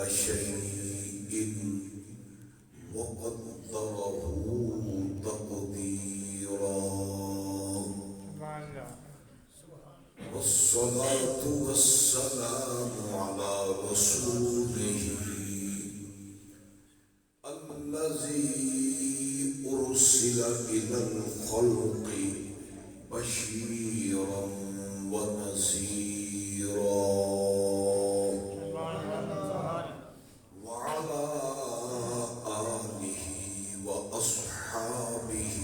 شيء وقدره تقديرا. والصلاة والسلام على رسوله الذي أرسل إلى الخلق بشيرا ونذيرا. وعلى آله وأصحابه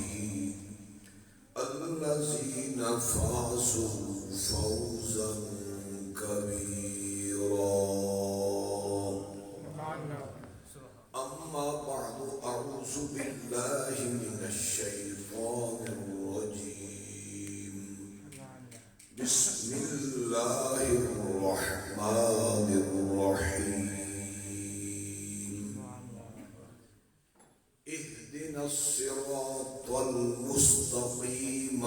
الذين فازوا فوزا كبيرا. أما بعد، أعوذ بالله من الشيطان الرجيم. بسم الله الرحمن الرحيم. اهدنا الصراط المستقيم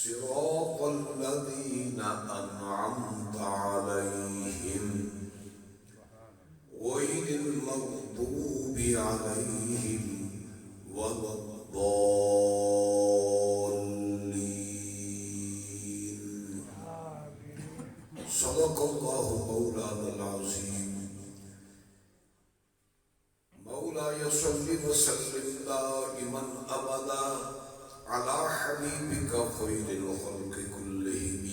صراط الذين أنعمت عليهم غير المغضوب عليهم ولا الضالين. صدق الله مولانا العظيم. مولاي صل وسلم دائما أبدا على حبيبك خير الخلق كلهم.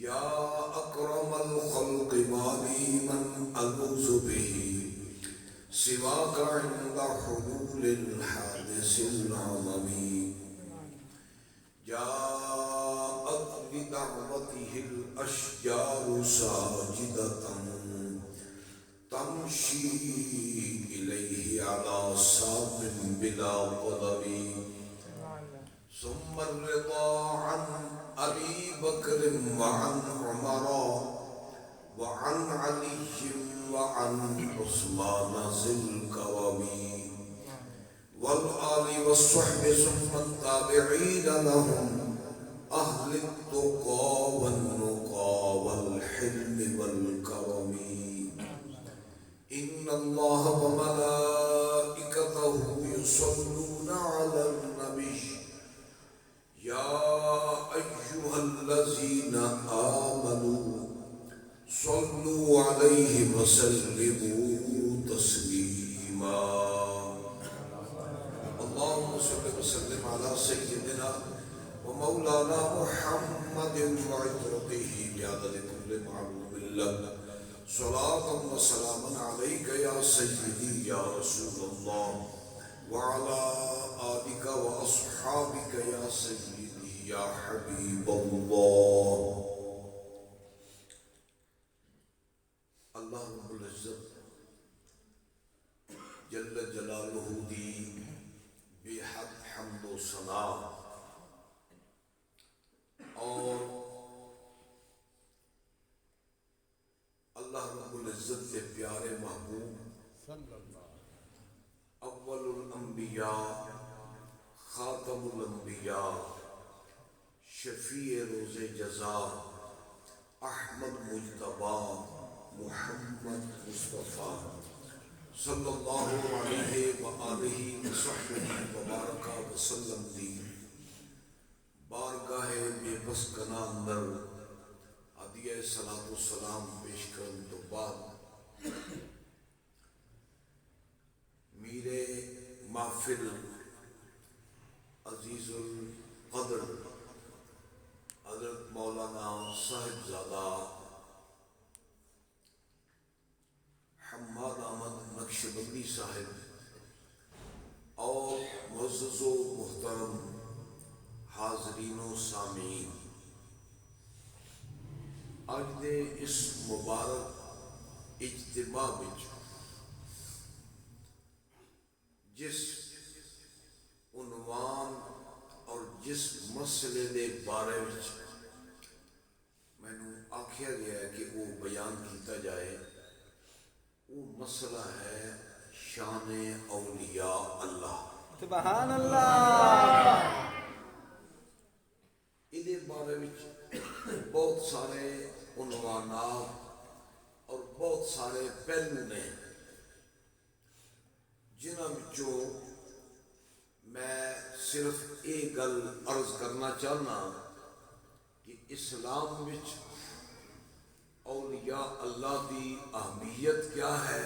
يا أكرم الخلق ما لي من ألوذ به سواك عند حلول الحادث العظيم. جاءت بدعوته الأشجار ساجدة تمشي إليه على ساق بلا قدر. ثم الرضا عن أبي بكر وعن عمر وعن علي وعن عثمان ذي الكرم والآل والصحب ثم التابعين لهم أهل التقى والنقى والحلم والكرم. إن الله وملائكته يصلون على النبي يا أيها الذين آمنوا صلوا عليه وسلموا تسليما. اللهم صل وسلم على سيدنا ومولانا محمد وعترته بعدد كل معلوم لك. صلاة وسلاما عليك يا سيدي يا رسول الله وعلى آلك وأصحابك يا سيدي يا حبيب الله. اللہ رب العزت جل جلالہ دی بے حد حمد و ثنا اور اللہ رب العزت کے پیارے محبوب اول الانبیاء خاتم الانبیاء شفیع روز جزا احمد مجتبی محمد مصطفیٰ صلی اللہ علیہ وآلہ وصحبہ وبارک وسلم دی بارگاہ بے بس کنا اندر عدیہ صلاۃ والسلام پیش کرن تو بعد میرے محفل عزیز القدر حضرت مولانا صاحبزادہ حماد احمد نقشبندی صاحب اور معزز و محترم حاضرین و سامعین، آج دے اس مبارک اجتماع وچ جس عنوان اور جس مسئلے دے بارے وچ مینوں آکھیا گیا ہے کہ وہ بیان کیتا جائے، وہ مسئلہ ہے شان اولیاء اللہ. سبحان اللہ. اس بارے وچ بہت سارے عنوانات اور بہت سارے پہلو نے جنہاں وچوں میں صرف ایک گل عرض کرنا چاہنا کہ اسلام وچ اولیاء اللہ دی اہمیت کیا ہے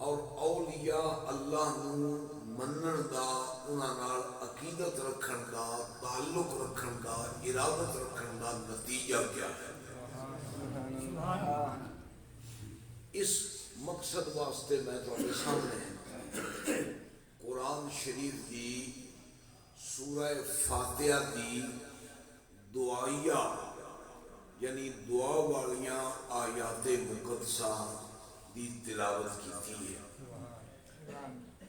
اور اولیاء اللہ نو منن دا انہاں نال عقیدت رکھن دا تعلق رکھن دا ارادت رکھن دا نتیجہ کیا ہے۔ اس مقصد واسطے میں تمہارے سامنے قرآن شریف دی سورہ فاتحہ دی دعائیہ یعنی دعا والیاں آیات مقدسہ دی تلاوت کی ہے۔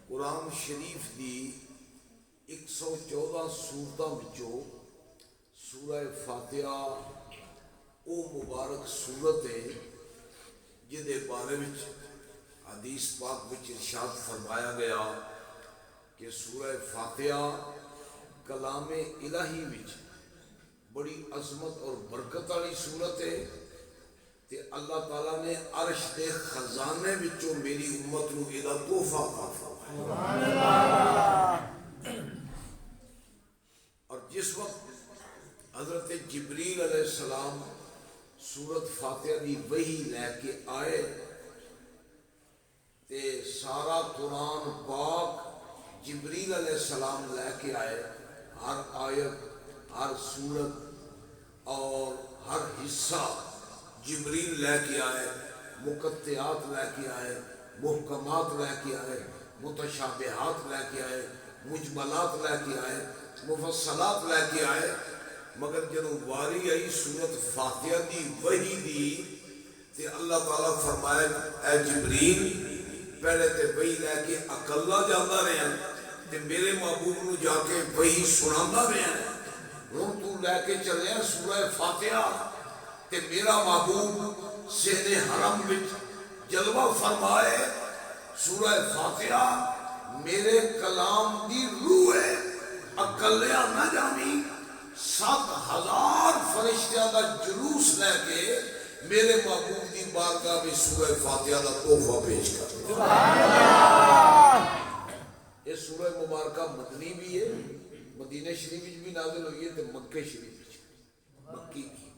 قرآن شریف دی 114 سورتاں وچوں سورہ فاتحہ او مبارک سورت ہے جدے بارے وچ حدیث پاک وچ ارشاد فرمایا گیا کہ سورہ فاتحہ کلام الہی وچ بڑی عظمت اور برکت والی سورت ہے تے اللہ تعالیٰ نے عرش دے خزانے وچوں میری امت نو ایدا تحفہ عطا فرمایا۔ اور جس وقت حضرت جبریل علیہ السلام سورت فاتحہ دی وحی لے کے آئے تے سارا قرآن پاک جبریل علیہ السلام لے کے آئے، ہر آیت ہر سورت اور ہر حصہ جبریل لے کے آئے، مقطعات لے کے آئے، محکمات لے کے آئے، متشابہات لے کے آئے، مجملات لے کے آئے، مفصلات لے کے آئے، مگر جب واری آئی سورت فاتحہ دی وحی دی تے اللہ تعالیٰ فرمائے اے جبریل پہلے تے وحی لے کے اکلا جاندہ رہے ہیں تے میرے محبوب نو جا کے وحی سناندہ رہے ہیں، ہوں تو لے کے چلے ہیں سورہ فاتحہ تے میرا محبوب سہن حرم وچ جلوہ فرمائے۔ سورہ فاتحہ میرے کلام دی روح ہے، اکلیاں نہ جانی 7,000 فرشتیاں دا جلوس لے کے میرے محبوب دی بارگاہ میں سورہ فاتحہ دا تحفہ پیش کر یہ سورہ مبارکہ مدنی بھی ہے، مدینہ شریف بھی نازل ہوئی ہے تو مکہ شریف بھی مکی کی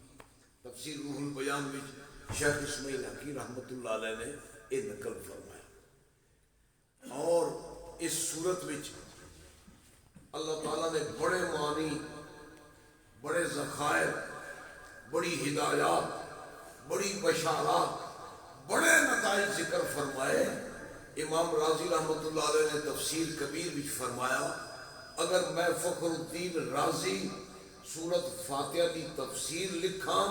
تفسیر روح البیان وچ شیخ اسماعیل حقی رحمت اللہ علیہ نے یہ نقل فرمایا۔ اور اس صورت وچ اللہ تعالیٰ نے بڑے معنی، بڑے ذخائر، بڑی ہدایات، بڑی بشارات، بڑے نتائج ذکر فرمائے۔ امام رازی رحمت اللہ علیہ نے تفسیر کبیر وچ فرمایا اگر میں فخر الدین رازی سورت فاتحہ دی تفسیر لکھاں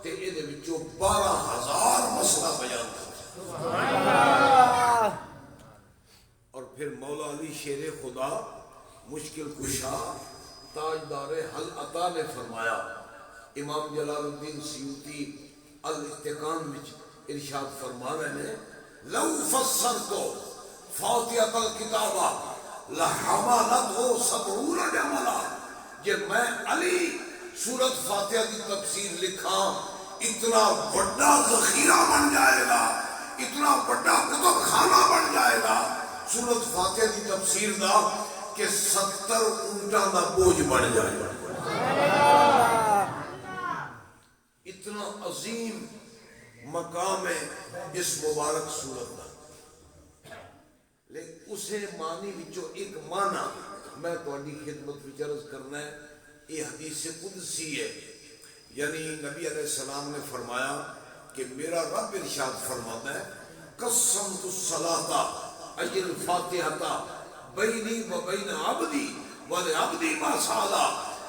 تے اے دے وچوں 12,000 مسئلہ بیان کرتا۔ اور پھر مولا علی شیر خدا مشکل کشا تاجدار حل عطا نے فرمایا، امام جلال الدین سیوطی الاتقان وچ ارشاد فرما رہے ہیں لو فسرتو فاتحۃ الکتابہ لحملتہ 70 جملا، جب میں علی سورت فاتحہ کی تفسیر لکھا اتنا بڑا ذخیرہ بن جائے گا، اتنا بڑا کتب خانہ بن جائے گا سورت فاتحہ کی تفسیر دا کہ 70 اونٹاں دا بوجھ بن جائے گا۔ اتنا عظیم مقام ہے اس مبارک سورت دا، لیکن اسے معنی وچوں ایک معنی میں تہاڈی خدمت وچ عرض کرنا ہے۔ یہ حدیث قدسی ہے، یعنی نبی علیہ السلام نے فرمایا کہ میرا رب ارشاد فرماتا ہے قسمت الصلاۃ اجر الفاتحہ بینی و بین عبدی ولعبدی ما سأل،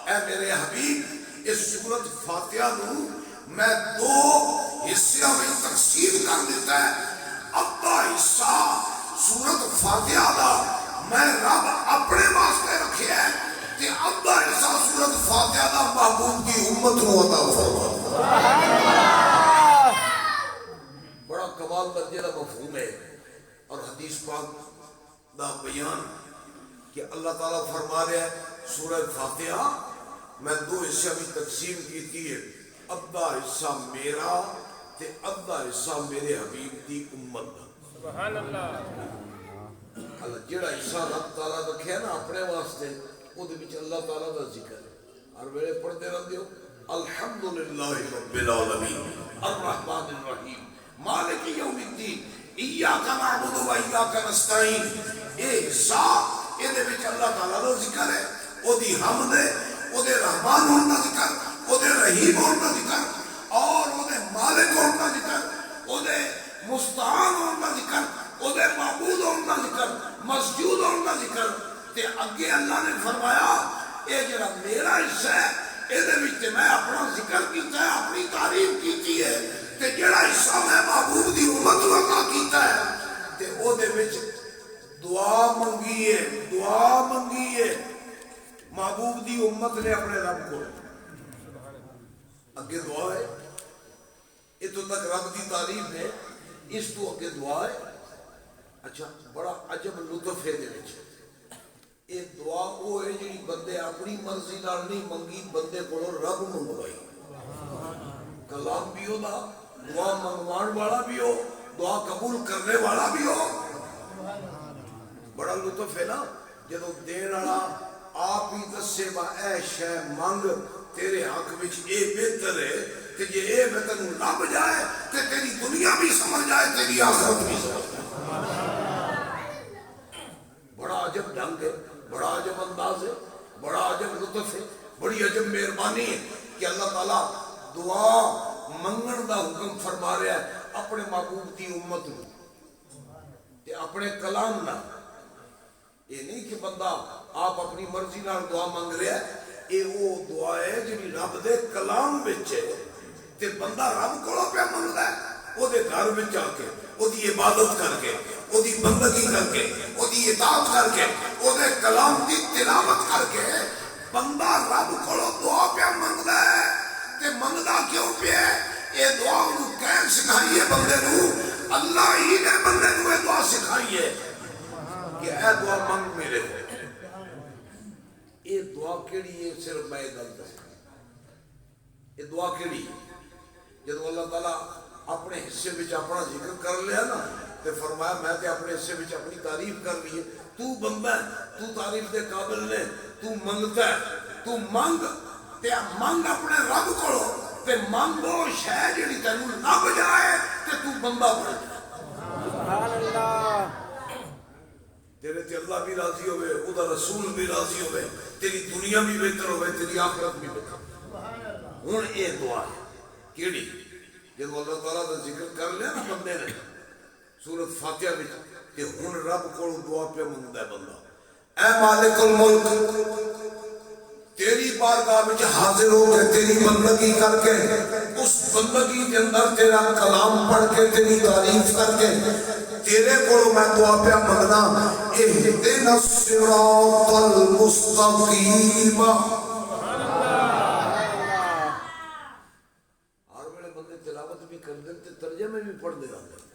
اے میرے حبیب اس سورت فاتحہ نو میں 2 حصوں میں تقسیم کر دیتا ہے۔ ادھا حصہ سورت فاتحہ دا میں رب اپنے واسطے رکھے ہے تے ادھا حصہ سورت فاتحہ دا محبوب کی امت نو عطا فرما۔ بڑا کمال درجے دا مفہوم ہے۔ اور حدیث پاک دا بیان کہ اللہ تعالیٰ فرما رہے ہیں سورہ فاتحہ میں 2 حصوں میں تقسیم کی ہے، ادھا حصہ میرا تے ادھا حصہ میرے حبیب دی امت دا سبحان اللہ اللہ جڑا حصہ رب تعالیٰ رکھے نا اپنے واسطے وہ دے وچ اللہ تعالیٰ دا ذکر ہے ہر ویلے پڑھتے رہتے ہو الحمدللہ رب العالمین الرحمن الرحیم مالک یوم الدین ایاک نعبد و ایاک نستعین اے حصہ اے دے وچ اللہ تعالیٰ دا ذکر ہے او دی حمد ہے او دے رحمان ہونے دا ذکر او دے رحیم ہونے دا ذکر اور او دے مالک ہونے دا ذکر او دے مستعان ہونے دا ذکر او دے معبود ہونے دا ذکر مسجود ہونے دا ذکر تے اگے اللہ نے فرمایا اے جڑا میرا حصہ ہے اے دے وچ میں اپنا ذکر کیتا ہے اپنی تعریف کیتی ہے تے جڑا حصہ میں محبوب دی امت نوں عطا کیتا ہے تے او دے وچ دعا منگی ہے محبوب دی امت نے اپنے رب کو اگے دعا ہے اتو تک رب دی تعریف ہے اس تو اگے دعا ہے اچھا بڑا عجب لطف ہے دے وچ یہ دعا وہ ہے جی بندے اپنی مرضی نال نہیں منگی بندے کو رب منگوائی کلام بھی ہو دا دعا منگوان والا بھی ہو دعا قبول کرنے والا بھی ہو بڑا لطف ہے نا جدو دین والا آپ ہی دسے با اے شے منگ تیرے حق وچ اے بہتر ہے کہ جے اے میں تینوں لب جائے تے تیری دنیا بھی سمجھ جائے تیری آخرت بھی سمجھ جائے بڑا عجب ڈھنگ ہے بڑا عجب انداز ہے بڑا عجب لطف ہے بڑی عجب مہربانی ہے کہ اللہ تعالیٰ دعا منگن دا حکم فرما رہا ہے اپنے محبوب دی امت نو تے اپنے کلام نہ یہ نہیں کہ بندہ آپ اپنی مرضی نال دعا منگ رہا ہے یہ وہ دعا ہے جی رب دے کلام وچ ہے تے بندہ رب کولوں پہ منگدا ہے او دے گھر وچ آ کے او دی عبادت کر کے او دی بندگی کر کے او دی اطاعت کر کے او دے کلام دی تلاوت کر کے بندہ رب کولوں دعا پہ منگدا ہے تے منگدا کیوں پہ اے دعا انہوں کہیں سکھائی ہے بندے نو اللہ ہی نے بندے نو اے دعا سکھائی ہے کہ اے دعا منگ میرے اے دعا کیڑی ہے صرف میں گل دس اے دعا کیڑی جب اللہ تعالیٰ اپنے حصے وچ اپنا ذکر کر لیا نا تے فرمایا میں تے اپنے حصے وچ اپنی تعریف کر لی ہے تو بندہ ہے تو تعریف دے قابل نے تو منگتا ہے تو منگ تے منگ اپنے رب کولو تے منگو شے جڑی تینوں لب جائے تے تو بندہ بن جائے سبحان اللہ تیرے تے اللہ بھی راضی ہوئے او دا رسول بھی راضی ہوئے تیری دنیا بھی بہتر ہوئے تیری آخرت بھی بہتر ہن اے دعا ہے کیڑی جب اللہ تعالیٰ دا ذکر کر لیا نا بندے نے سورۃ فاتحہ وچ کہ ہن رب کول دعا پہ منگدا ہے بندہ اے مالک الملک تیری بارگاہ وچ حاضر ہو کے تیری بندگی کر کے اس بندگی کے اندر تیرا کلام پڑھ کے تیری تعریف کر کے تیرے کول میں دعا پہ منگنا اہدنا الصراط المستقیم تلاوت بھی کر دیں تے ترجمے بھی پڑھ دے رہے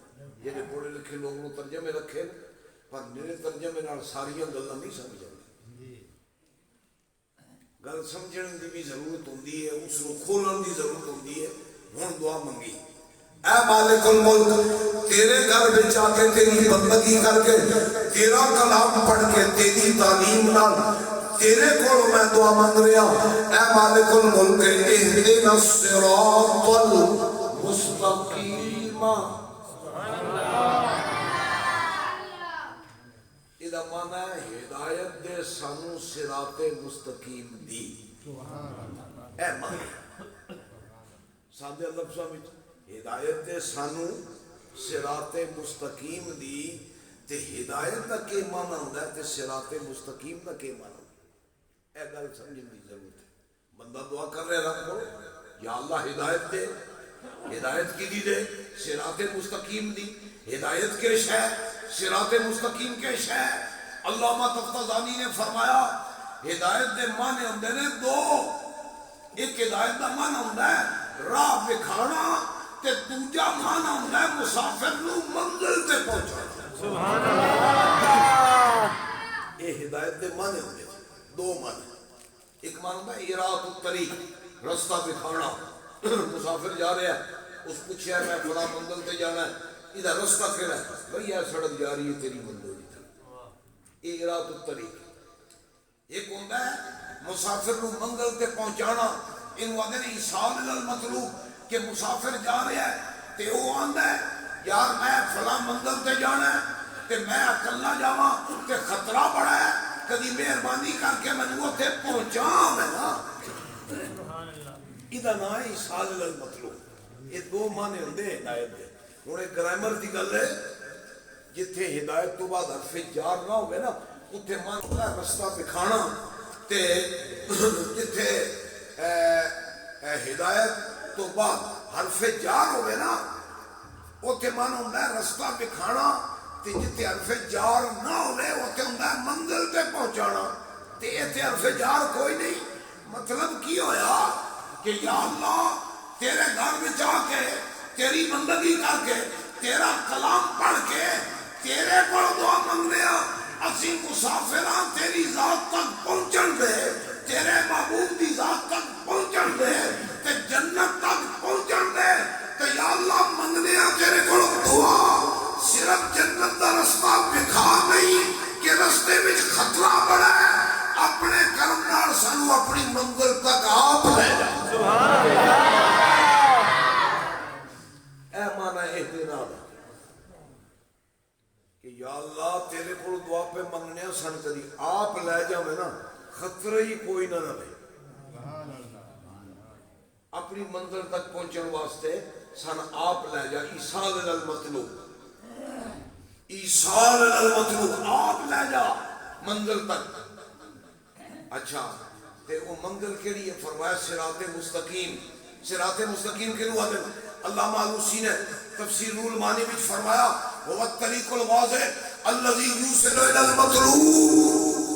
یہ پڑھے لکھے لوگ نے ترجمے رکھے پر میرے ترجمے نال ساریاں گلاں نہیں سمجھ آتی گل سمجھنے دی بھی ضرورت ہوندی ہے اس کو کھولن دی ضرورت ہوندی ہے ہن دعا منگی اے مالک الملک تیرے گھر وچ آ کے تیری بندگی کر کے تیرا کلام پڑھ کے تیری تعلیم نال تیرے کول میں دعا مانگ رہا اے مالک الملک اہدنا الصراط المستقیم یہ معنی ہے ہدایت دے سانو صراط مستقیم دی اے معنی سادے لفظاں وچ ہدایت دے سانو صراط مستقیم دی تے ہدایت دا کی معنی ہوندا ہے تے صراط مستقیم دا کی معنی اے گل سمجھنے کی ضرورت ہے بندہ دعا کر رہے رب کو یا اللہ ہدایت دے ہدایت کی دی دے صراط مستقیم دی ہدایت کے شے صراط مستقیم کے شے علامہ تفتزانی نے فرمایا ہدایت دے معنی ہوندے نے دو ایک ہدایت دا معنی ہوندا ہے راہ دکھانا تے دوجا معنی ہوندا ہے مسافر نو منزل تے پہنچانا سبحان اللہ یہ ہدایت دے معنی ہوندے دو معنی ایک معنی ہوتا ہے اراۃ الطریق رستہ دکھانا مسافر جا رہا ہے اس پوچھا میں فلاں منزل تے جانا ہے ادھر رستہ کہڑا ہے بھئی یہ سڑک جا رہی ہے تیری منزل کی طرف یہ اراد الطریق ایک ہوتا ہے مسافر کو منزل تے پہنچانا ان وعدے نے ایصال المطلوب کہ مسافر جا رہا ہے تے وہ آندا ہے یار میں فلاں منزل تے جانا ہے تے میں اکلا جاواں تے خطرہ بڑا ہے کدی مہربانی کر کے مینوں اوتھے پہنچا میں نا ادا نا ہے ایصال المطلوب یہ دو معنی ہوندے ہدایت دے ہن ایک گرامر دی گل ہے جتھے ہدایت تو بعد حرف جار نہ ہوئے نا اتھے مان ہوتا ہے رستہ دکھانا تے جتھے ہدایت تو بعد حرف جار ہوئے نا اتھے مان ہوتا ہے رستہ دکھانا تے جتھے حرف جار نہ ہوئے اتھے ہوتا ہے منزل تے پہنچانا تے اتھے حرف جار کوئی نہیں مطلب کی ہویا کہ یا اللہ تیرے گھر میں جا کے تیری بندگی کر کے تیرا کلام پڑھ کے تیرے کو دعا منگنے اسی مسافراں تیری ذات تک پہنچن دے تیرے محبوب دی ذات تک پہنچن دے تے جنت تک پہنچن دے تے یا اللہ منگنے تیرے کو دعا صرف جنت دا رستہ دکھا نہیں کہ رستے وچ خطرہ بڑا ہے اپنے کرم نال سانو اپنی منزل تک آپ لے جا سبحان اللہ اے مانا اہدنا کہ یا اللہ تیرے کو دعا پہ منگنے سن کری آپ لے جاوے نا خطرہ ہی کوئی نہ رہے اپنی منزل تک پہنچن واسطے سن آپ لے جا ایصال المطلوب ایصال المطلوب آپ لے جا منزل تک اچھا تے وہ منزل کے لیے فرمایا صراط مستقیم صراط مستقیم کے لئے آدم علامہ علوسی نے تفسیر المعانی وچ فرمایا وہ الطریق الواضح الذی یوصل الی المطلوب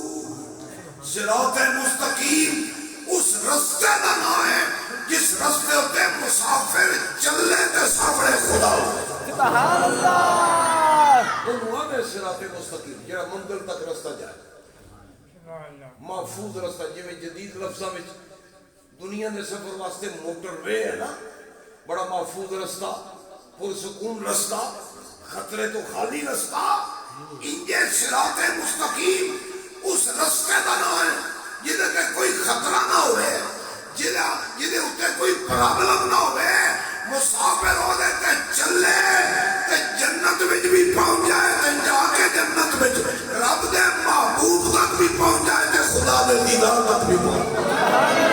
صراط مستقیم اس رستے دا نام ہے جس رستے ہوتے مسافر چلے تے سامنے خدا سبحان اللہ وہ نام ہے صراط مستقیم جہاں منزل تک رستہ جائے محفوظ رستہ جویں جدید لفظاں وچ دنیا دے سفر واسطے موٹر وے ہے نا بڑا محفوظ رستہ پرسکون رستہ خطرے تو خالی رستہ انجے صراط مستقیم اس رستے دا نام ہے جدے کہ کوئی خطرہ نہ ہوئے جدے اتنے کوئی پرابلم نہ ہوئے مسافر ہو دے تے چلے تے جنت وچ بھی پہنچ جائے تے جا کے جنت وچ رب دے محبوب تک بھی پہنچ جائے تے خدا دے دیدار تک بھی پہنچ جائے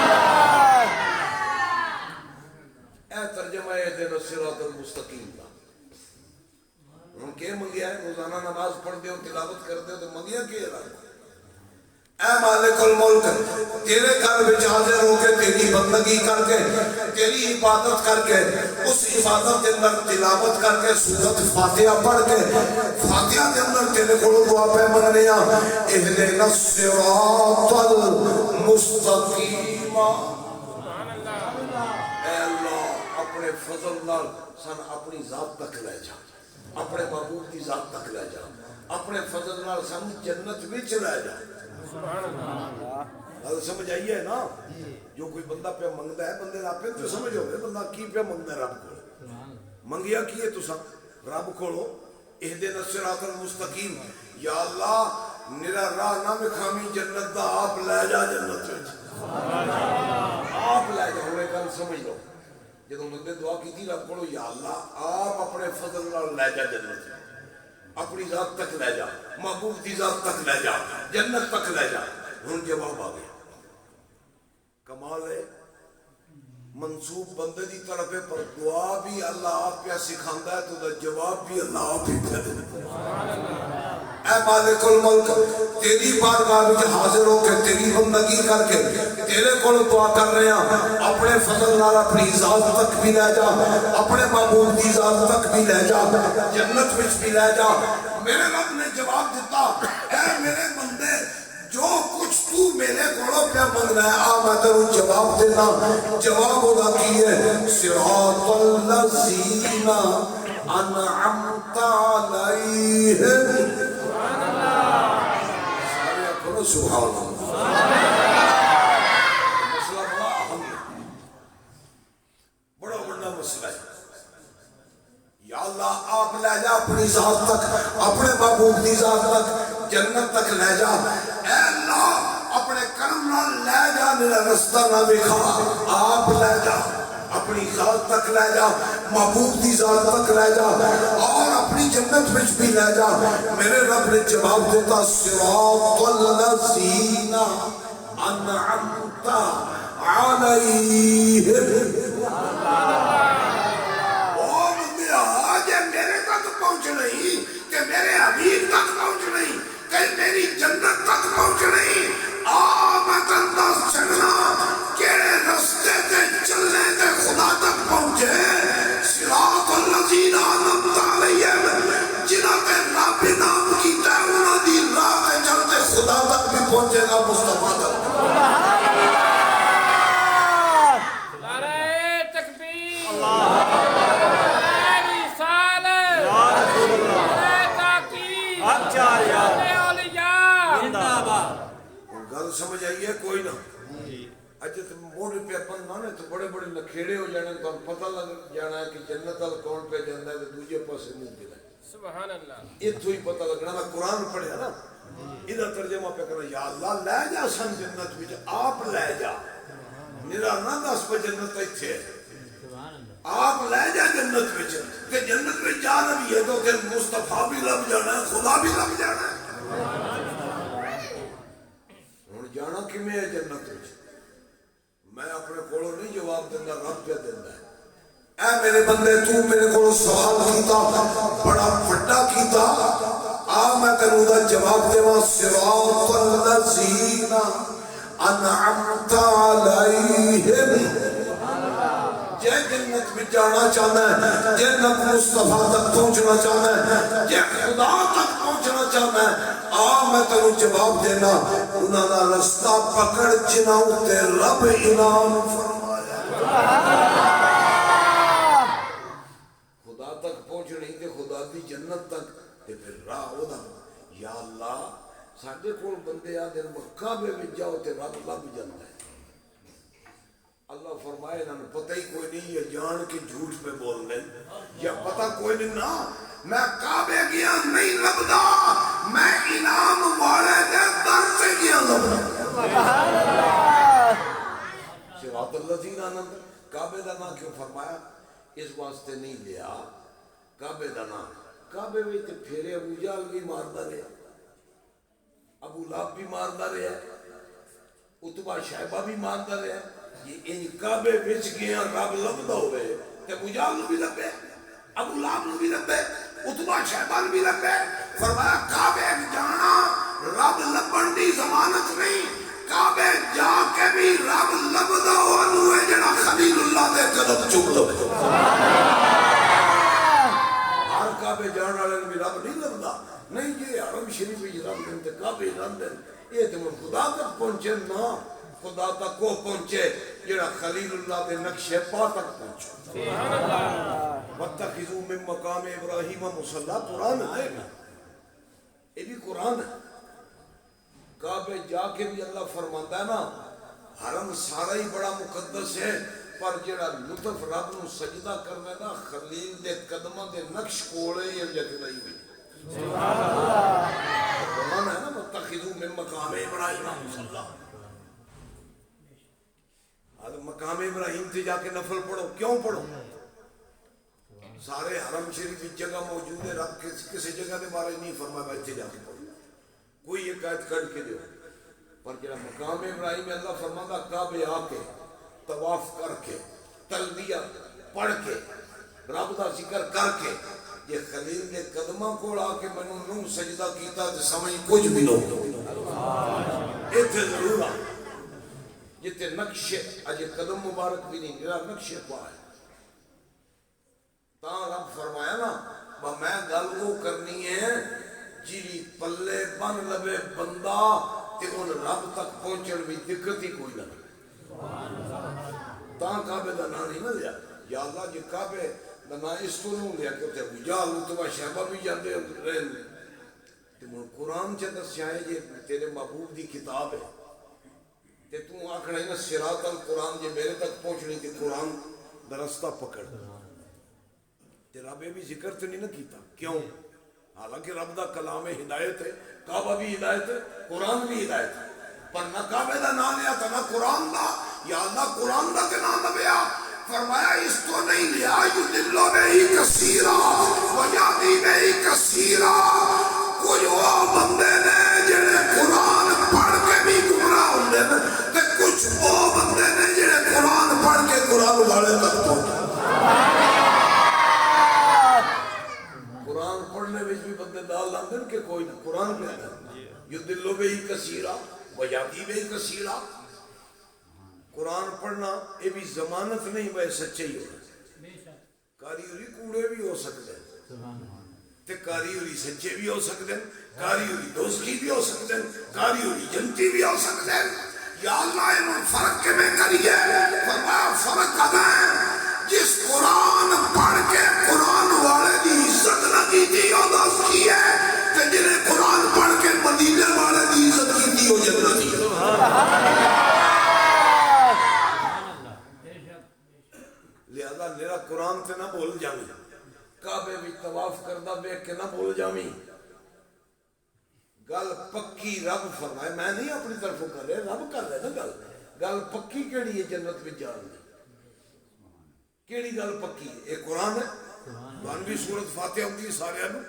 اے ترجمہ ہے دین صراط المستقیم دا ہم کیا منگیا ہے روزانہ نماز پڑھتے ہو تلاوت کرتے ہو تو منگیا کیا ہے اے مالک الملک تیرے گھر وچ حاضر ہو کے تیری بندگی کر کے تیری عبادت کر کے اس عبادت کے اندر تلاوت کر کے سورۃ فاتحہ پڑھ کے فاتحہ کے اندر تیرے کو دعا پہ منگنے اہدنا الصراط المستقیم اے اللہ اپنے فضل نال سن اپنی ذات تک لے جا اپنے محبوب کی ذات تک لے جا اپنے فضل نال سن جنت وچ لے جا سمجھ آئیے نا جو کوئی بندہ پہ منگتا ہے بندے آپ تو سمجھ ہوگے بندہ کی پہ منگتا ہے رب کو منگیا کی ہے تسا رب کھولو اہدنا الصراط المستقیم یا اللہ میرا راہ نہ مکھامی جنت دا آپ لے جا جنت آپ لے جا ہوئے کل سمجھ لو جب بندے دعا کی تھی رب کھولو یا اللہ آپ اپنے فضل نال لے جا جنت اپنی ذات تک لے جا محبوب دی ذات تک لے جا جنت تک لے جا ہن جواب آ گیا کمال ہے منصوب بندے دی طرف ہے پر دعا بھی اللہ آپ پہ سکھاندا ہے تو دا جواب بھی اللہ آپ ہی پہ دے اے مالک الملک تیری بارگاہ وچ حاضر ہو کے تیری بندگی کر کے تیرے کول دعا کر رہے ہیں اپنے فضل نال اپنی ذات تک بھی لے جا اپنے محبوب دی ذات تک بھی لے جا جنت وچ بھی لے جا میرے رب نے جواب دیتا اے میرے بندے جو کچھ تو میرے کولوں پہ منگنا ہے آ میں تیرے جواب دینا جواب ہوگا کی ہے صراط الذین انعمت علیہم سارے کھولو سبحان اللہ مسئلہ بڑا اہم ہے بڑا بڑا مسئلہ ہے اپنی ذات تک اپنے محبوب دی ذات تک جنت تک لے جا اے اللہ اپنے کرم نال لے جا میرا رستہ نہ دکھا آپ لے جا اپنی ذات تک لے جا محبوب دی ذات تک لے جا اور اپنی جنت وچ بھی لے جا میرے رب نے جواب دیتا صراط الذین انعمت علیہم میرے تک پہنچ نہیں کہ میرے حبیب تک پہنچ نہیں کہ میری جنت تک پہنچ نہیں میں تنداز چڑھنا کیڑے رستے تے چلنے تے خدا تک پہنچے صراط الذین انعمت علیہم جنہاں تے رب نام کیتا ہے انہاں دی راہ تے چلتے خدا تک بھی پہنچے گا مصطفیٰ تک گل سمجھ آئیے کوئی نہ اچھا تو موڑ پہ بننا نا تو بڑے بڑے نکھیڑے ہو جانے تو پتہ لگ جانا ہے کہ جنت ال کون پہ جاندہ ہے تو دوجے پاسے منہ پہ سبحان اللہ اتھو ہی پتہ لگنا میں قرآن پڑھیا نا ادھر ترجمہ پہ کرنا یا اللہ لے جا سن جنت وچ آپ لے جا میرا نہ دس پہ جنت ایتھے آپ لے جا جنت وچ کہ جنت وچ جا نبی ہے تو کہ مصطفیٰ بھی لب جانا ہے خدا بھی لب جانا ہے جانا کہ میں جنت وچ میں اپنے کولوں نہیں جواب دیندا رب پہ دیندا ہے اے میرے بندے تو میرے کولوں سوال کیتا بڑا بڑا کیتا میں تینوں دا جواب دیواں صراط الذین انعمت علیہم جے جنت میں جانا چاہنا ہے جے نبی مصطفیٰ تک پہنچنا چاہنا ہے جے خدا تک پہنچنا چاہنا ہے میں تینوں جواب دینا انہاں دا رستہ پکڑ جنہاں تے رب انعام فرمایا خدا تک پہنچنی تے خدا دی جنت تک تے پھر راہ ہو دا یا اللہ ساڈے کول بندے آ دے مکہ میں جاؤ تے رب لب جاندا ہے اللہ فرمائے انہوں نے پتہ ہی کوئی نہیں یہ جان کے جھوٹ پہ بول لیں یا پتہ کوئی نہیں نا میں کعبے گیا نہیں لبدا میں انعام والے دے در سے گیا لبدا صراط الذین انعمت کعبے دا نام کیوں فرمایا اس واسطے نہیں لیا کعبے دا نام کعبے میں تے پھیرے ابو جہل بھی ماردا رہا ابو لہب بھی ماردا رہا عتبہ شیبہ بھی ماردا رہا یہ ان کعبے وچ گیا رب لبدا ہوئے تے ابو جہل بھی لبے ابو لہب بھی لبے عتبہ شیبہ بھی لبے فرمایا کعبے جانا رب لبن دی ضمانت نہیں کعبے جا کے بھی رب لبدا ہوئے جڑا خلیل اللہ دے قدم چوم لبے ہر کعبے جانا والے بھی رب نہیں لبدا نہیں یہ حرم شریف وچ رب دے کعبے لندن یہ تے خدا تک پہنچے نا خدا تک کو پہنچے جڑا خلیل اللہ دے نقشے پا تک پہنچے وَاتَّخِذُوا مِن مَّقَامِ إِبْرَاهِيمَ مُصَلَّى قرآن ہے یہ بھی قرآن ہے کعبے جا کے بھی اللہ فرماتا ہے نا حرم سارا ہی بڑا مقدس ہے پر جڑا لطف رب نو سجدہ کرنا ہے نا خلیل دے قدمہ دے نقش کوڑے یہ جگہ نہیں ہوئی قرآن ہے نا وَاتَّخِذُوا مِن مَّقَامِ إِبْرَاهِيمَ مُصَلَّى مقام ابراہیم تھی جا کے نفل پڑھو کیوں پڑھو سارے حرم شریف کی جگہ موجود ہے رب کسی جگہ کے بارے نہیں فرمایا بچے جا کے پڑھو کوئی یہ قید کر کے دو پر جب مقام ابراہیم اللہ فرماتا کعبے آ کے طواف کر کے تلبیہ پڑھ کے رب دا ذکر کر کے یہ خلیل نے قدمہ کو آ کے میں نے سجدہ کیتا تو سمجھ کچھ بھی نہ ایتھے ضرور آ جتے نقشے اجے قدم مبارک بھی نہیں میرا نقشے پا ہے تاں رب فرمایا نا میں گل وہ کرنی ہے جی پلے بن لبے بندہ تے ان رب تک پہنچن بھی دقت ہی کوئی نہ تاں کعبے دا نام نہیں نہ لیا یا اللہ جی کعبے دا نام اس تو نہیں لیا کہ ابو جہل عتبہ شیبہ بھی جاندے رہے تے من قرآن چ دسیا ہے یہ تیرے محبوب دی کتاب ہے تے تو آکھنا ہے نا صراط القرآن جے میرے تک پہنچنی تے قرآن دا رستہ پکڑ تے رب یہ بھی ذکر تو نہیں نہ کیتا کیوں حالانکہ رب دا کلام ہدایت ہے کعبہ بھی ہدایت ہے قرآن بھی ہدایت ہے پر نہ کعبے دا نام لیا تھا نہ قرآن دا یا اللہ قرآن دا کے نام لیا فرمایا اس کو نہیں لیا یدلو بہی کثیرا ویادی بہی کثیرا کوئی وہ بندے نے جنہیں قرآن پڑھ کے بھی گمراہ ہوندے نے تے کچھ وہ بندے نے جنہیں قرآن پڑھ کے قرآن والے تک پہنچے قرآن پڑھنے میں بھی بندے دال لاندن کہ کوئی نہ قرآن پہ یدلو بہی کثیرا ویادی بہی کثیرا قرآن پڑھنا یہ بھی ضمانت نہیں بھائی سچے ہی ہونا کاری ہوئی کوڑے بھی ہو سکتے ہیں تے کاری ہوئی سچے بھی ہو سکتے ہیں کاری ہوئی دوستی بھی ہو سکتے ہیں کاری ہوئی جنتی بھی ہو سکتے ہیں یا اللہ انہوں فرق کے میں کریے فرمایا فرق ادا ہے جس قرآن پڑھ کے قرآن والے دی عزت نہ کی تھی اداس کی ہے کہ جنہیں قرآن پڑھ کے مدینے والے دی عزت کی تھی وہ جنتی لہذا میرا قرآن سے نہ بھول جامی کعبے بھی طواف کردہ بیٹھ کے نہ بھول جامی گل پکی رب فرمائے میں نہیں اپنی طرف کر رہے رب کر رہے نا گل پکی کیڑی ہے جنت میں جان دی کیڑی گل پکی ہے یہ قرآن ہے قرآن بھی سورت فاتحہ ہوتی ہے سارے انو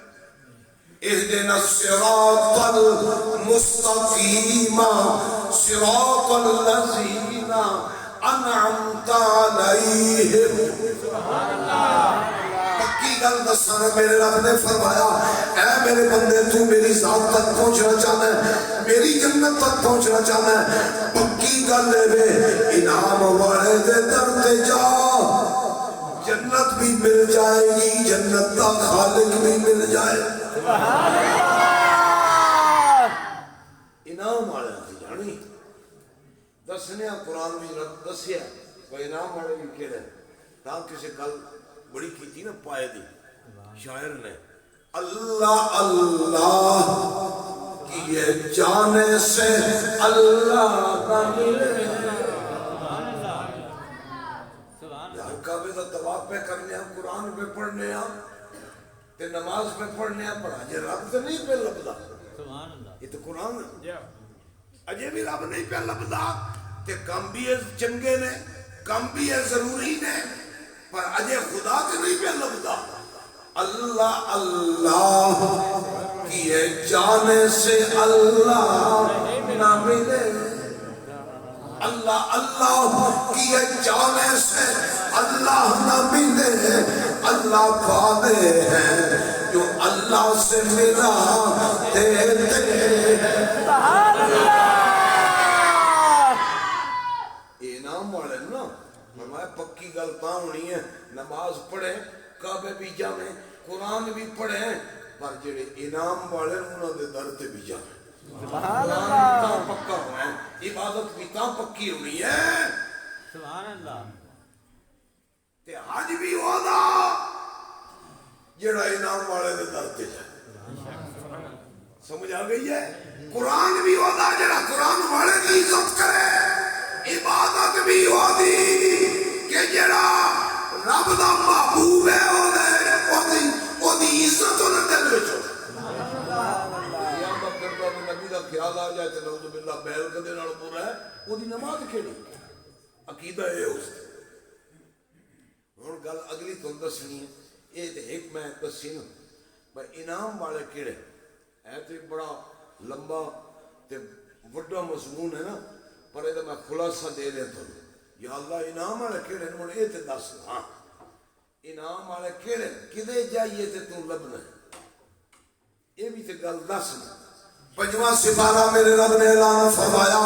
اہدنا الصراط المستقیم صراط الذین انعمت علیہم پکی گل دسانا میرے رب نے فرمایا اے میرے بندے تو میری ذات تک پہنچنا چاہنا ہے میری جنت تک پہنچنا چاہنا ہے پکی گل ہے انعام والے دے در تے جا جنت بھی مل جائے گی جنت کا خالق بھی مل جائے انعام والے تھی جانی دسنے قرآن بھی رب دسیا وہ انعام والے بھی کہہ رہے تاں کسی گل بڑی کی تھی نا پائے دی شاعر نے اللہ اللہ کیے جانے سے اللہ نہ ملے یار کعبے دا طواف پہ کرنے ہیں قرآن پہ پڑھنے ہیں تے نماز پہ پڑھنے ہیں پڑھا جے رب سے نہیں پہ لبدا یہ تو قرآن ہے اجے بھی رب نہیں پہ لبدا تے کم بھی ہے چنگے نے کم بھی ہے ضروری نے پر اجے خدا سے نہیں پہ لبدا اللہ اللہ کیے جانے سے اللہ نہ ملے اللہ اللہ کیے جانے سے اللہ نہ ملے اللہ وعدے ہیں جو اللہ سے ملا دیتے سبحان اللہ انعام والے نا فرمایا پکی گل تاں ہونی ہے نماز پڑھیں کعبے بھی جاویں قرآن بھی پڑھیں پر جڑے انعام والے انہوں دے در تے بھی جاویں سبحان اللہ تاں پکا ہونا ہے عبادت بھی تاں پکی ہونی ہے سبحان اللہ تے حج بھی ہونا جڑا انعام والے دے در تے جائے سمجھ آ گئی ہے قرآن بھی ہونا جڑا قرآن والے کی عزت کرے عبادت بھی ہوتی کہ جڑا رب دا محبوب ہے او دی عزت انہوں دل بچو قیامت کرتا تو نبی دا خیال آ جائے تے نعوذ باللہ بیل کدے نال پورا ہے او دی نماز کھیڑی عقیدہ ہے اس ہن گل اگلی تو دسنی ہے اے تے ایک میں دسی نا بھائی انعام والے کیڑے ہے تے بڑا لمبا تے بڑا مضمون ہے نا پر اے میں خلاصہ دے دیں تو یا اللہ انعام والے کیڑے نے اے تے دس ہاں انعام والے کیڑے کدے جائیے تے تو لبنا یہ بھی تے گل دس پنجواں سپارہ میرے رب نے اعلان فرمایا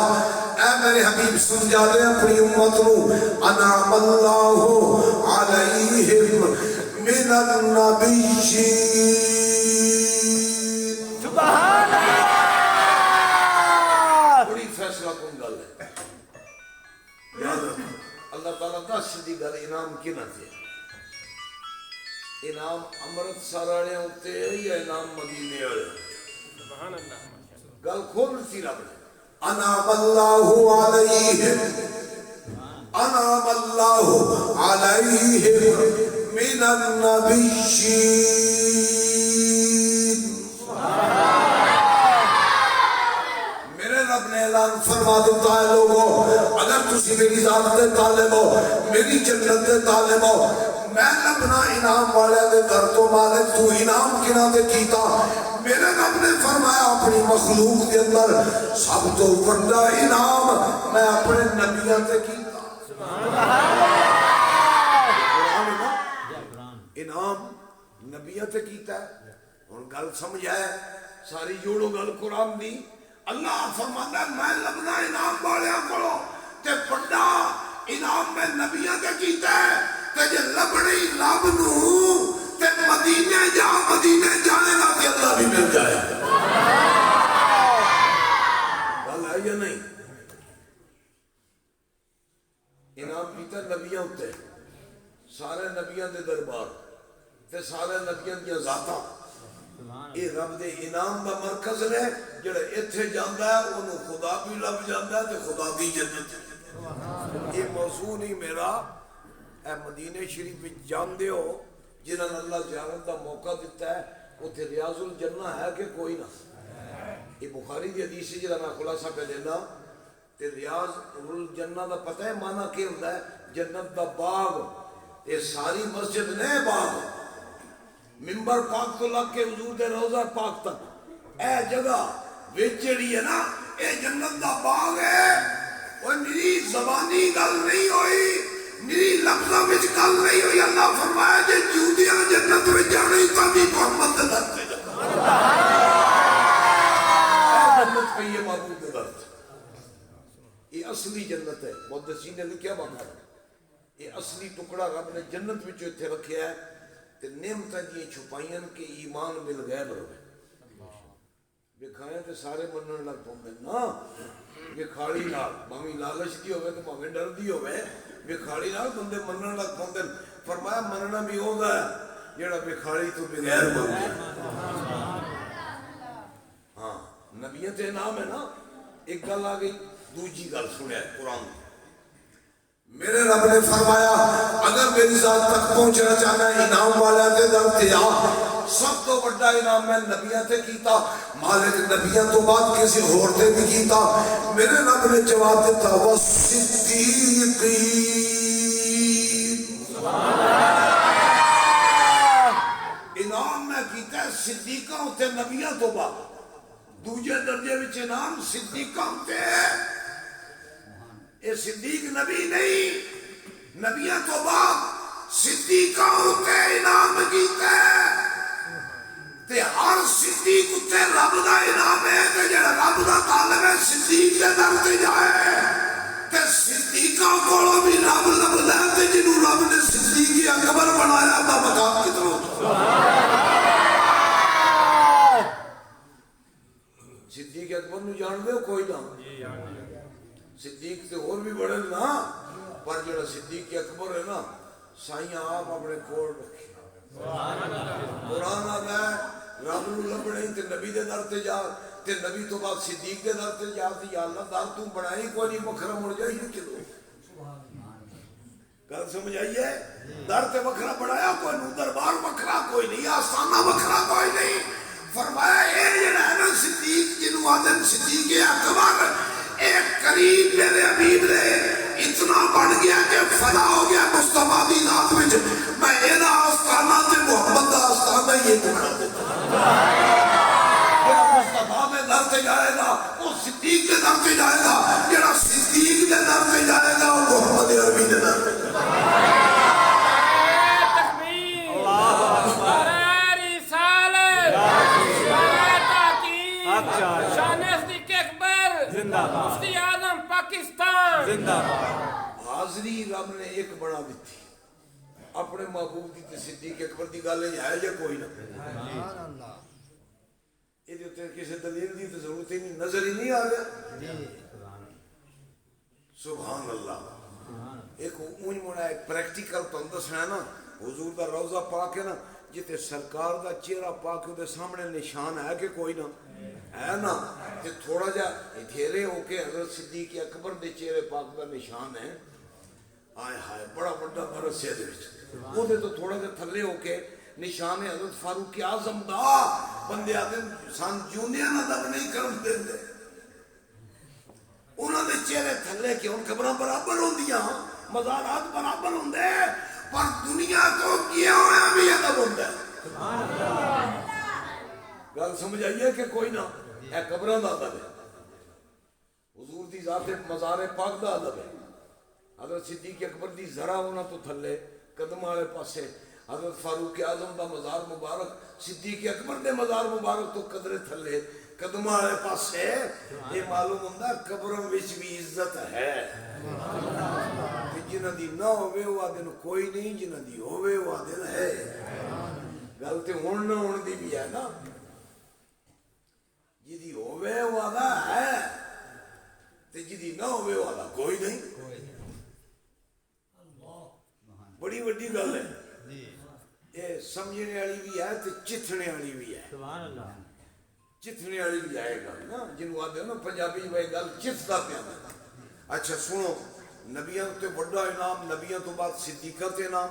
اے میرے حبیب سمجھا دے اپنی امت نو انعم اللہ علیہم من النبیین سبحان اللہ بڑی فیصلہ کن گل ہے یاد رکھو اللہ تعالیٰ دس دی گل انعام کی نہ تھے انعام امرت سارے ہوتے ہیں یا انعام مدینے والے سبحان اللہ گل کھول سی رب نے انعم اللہ علیہم انعم اللہ علیہم من من النبیین. میرے رب نے اعلان فرما دیتا ہے لوگوں اگر تسی میری ذات دے طالب ہو میری جنت دے طالب ہو میں اپنا انعام والے دے در تو مالک تو انعام کنا دے کیتا. میرے رب نے فرمایا اپنی مخلوق کے اندر سب تو بڑا انعام میں اپنے نبیوں تے کیتا. انعام نبیوں تے کیتا ہے. اور گل سمجھ آئے ساری جوڑو گل قرآن دی. اللہ فرماتا ہے میں لبنا انعام والے کرو تے بڑا انعام میں نبیوں تے کیتا ہے. تے جے لبنی لب نو تے مدینے جانے گا کہ اللہ بھی مل جائے. گل ہے یا نہیں؟ انعام کیتا نبیوں تے سارے نبیوں دے دربار تے سارے نبیوں دی ذاتاں یہ رب دے انعام دا مرکز نے جڑا ایتھے جاندا ہے انہوں خدا بھی لب جاندا ہے تے خدا دی جنت. یہ موضوع نہیں میرا اے مدینہ شریف وچ جاندے ہو جنہاں نے اللہ زیارت دا موقع دیتا ہے اتھے ریاض الجنہ ہے کہ کوئی نہ. یہ بخاری دی حدیث ہے جڑا میں خلاصہ پہ دینا تے ریاض الجنہ دا پتہ ہے معنی کیا ہوتا ہے؟ جنت دا باغ. یہ ساری مسجد نے باغ ممبر پاک تو لگ کے حضور دے روضہ پاک تک اے جگہ ویچڑی ہے نا اے جنت دا باغ ہے. وہ میری زبانی گل نہیں ہوئی میری لفظہ وچ گل نہیں ہوئی. اللہ فرمایا جے جودیاں جنت وچ جانے تا بھی محمد دے در تے جانا. اے جنت پہ یہ معبود دے در یہ اصلی جنت ہے. محدثین نے لکھیا باقا یہ اصلی ٹکڑا رب نے جنت وچ اتھے رکھیا ہے تے نعمتاں دی چھپائیاں کہ ایمان مل گئے لوگ دکھائیں تے سارے منن لگ پوندے نا. بکھاڑی نال بھاویں لالچ دی ہوے تے بھاویں ڈر دی ہوے بکھاڑی نال بندے منن لگ پوندے. فرمایا مننا بھی ہوندا ہے جڑا بکھاڑی تو بغیر مننے. ہاں نبیوں تے انعام ہے نا. ایک گل آ گئی دوجی گل سنیا قرآن. میرے رب نے فرمایا اگر میری ذات تک پہنچنا چاہنا ہے انعام والا دے در تے آ. سب تو بڑا انعام میں نبیوں تے کیتا مالک نبیوں تو بعد کسی اور تے بھی کیتا. میرے رب نے جواب دیتا والصدیقین. انعام میں کیتا ہے صدیقاں تے نبیوں تو بعد. دوجے درجے وچ انعام صدیقاں تے. یہ صدیق نبی نہیں نبیوں تو بعد صدیقاں تے انعام کیتا ہے. تے ہر صدیق تے رب دا انعام ہے کہ جڑا رب دا طالب ہے صدیق دے در تے جائے تے صدیقاں کولوں بھی رب لبدا ہے تے جنوں رب نے صدیق اکبر بنایا دا مقام کتنا صدیق اکبر نو جان دے کوئی نہ صدیق تے اور بھی بڑے نا پر جڑا صدیق اکبر ہے نا سائیاں آپ اپنے کول رکھے. قرآن آتا ہے رب نو لبنے تے نبی دے در تے جا تے نبی تو بعد صدیق دے در تے جا تے یا اللہ در تو بنائی کوئی نہیں وکھرا مڑ جائی کدو. گل سمجھ آئیے در تے وکھرا بنایا کوئی نہیں دربار وکھرا کوئی نہیں آستانہ وکھرا کوئی نہیں. فرمایا اے جڑا ہے نا صدیق جنوں آدم صدیق اکبر ایک قریب میرے حبیب نے اتنا بڑھ گیا کہ فدا ہو گیا مصطفیٰ دی ذات وچ. میں اینا آستانہ تے محمد دا آستانہ یہ بنا دیتا. مصطفیٰ میں در تے جائے گا وہ صدیق کے در تے جائے گا جڑا صدیق کے در تے جائے گا وہ محمد عربی کے در تے جائے گا. مفتی اعظم پاکستان زندہ باد. حاضری رب نے ایک بنا دیتی اپنے محبوب کی صدیق اکبر دی گل ہے یا کوئی نہ. یہ کسی دلیل دی ضرورت ہی نہیں نظر ہی نہیں آ گیا. سبحان اللہ. ایک اونج منا ایک پریکٹیکل تو دسنا ہے نا حضور دا روضہ پاک ہے نا جتے سرکار دا چہرہ پاک دے سامنے نشان ہے کہ کوئی نہ ہے نا تے تھوڑا جا دھیرے ہو کے حضرت صدیق اکبر دے چہرے پاک دا نشان ہے. آئے ہائے بڑا بڑا برس ہے دے وچ وہ تو تھوڑا جا تھلے ہو کے نشان حضرت فاروق اعظم دا بندے آتے سان جونیا نہ دب نہیں کرم دے انہوں نے چہرے تھلے کے ان قبریں برابر ہوں دیا مزارات برابر ہوں دے پر دنیا تو کیا ہویا بھی ادب ہوں دے گل سمجھ آئیے کہ کوئی نہ اے قبریں دا ادب ہے حضور دی ذات مزار پاک دا ادب ہے حضرت صدیق اکبر دی ذرا ہونا تو تھلے قدم والے پاسے حضرت فاروق اعظم دا مزار مبارک صدیق اکبر دے مزار مبارک تو قدرے تھلے قدم والے پاسے یہ معلوم ہوندہ قبروں وچ بھی عزت ہے جنہ دی نہ ہوئے وہ آدھے کوئی نہیں جنہ دی ہوئے وہ آدھے ہے غلطی ہون نہ ہون دی بھی ہے نا جدی ہوئے وہ آدھا ہے تے جدی نہ ہوئے وہ آدھا کوئی نہیں بڑی بڑی گل ہے یہ سمجھنے والی بھی ہے تے چتھنے والی بھی ہے چتھنے والی بھی آئے گا نا جنہوں آدھے نا پنجابی بھائی گل چتھتا پیا اچھا سنو نبیاں تے بڑا انعام نبیاں تو بعد صدیقت انعام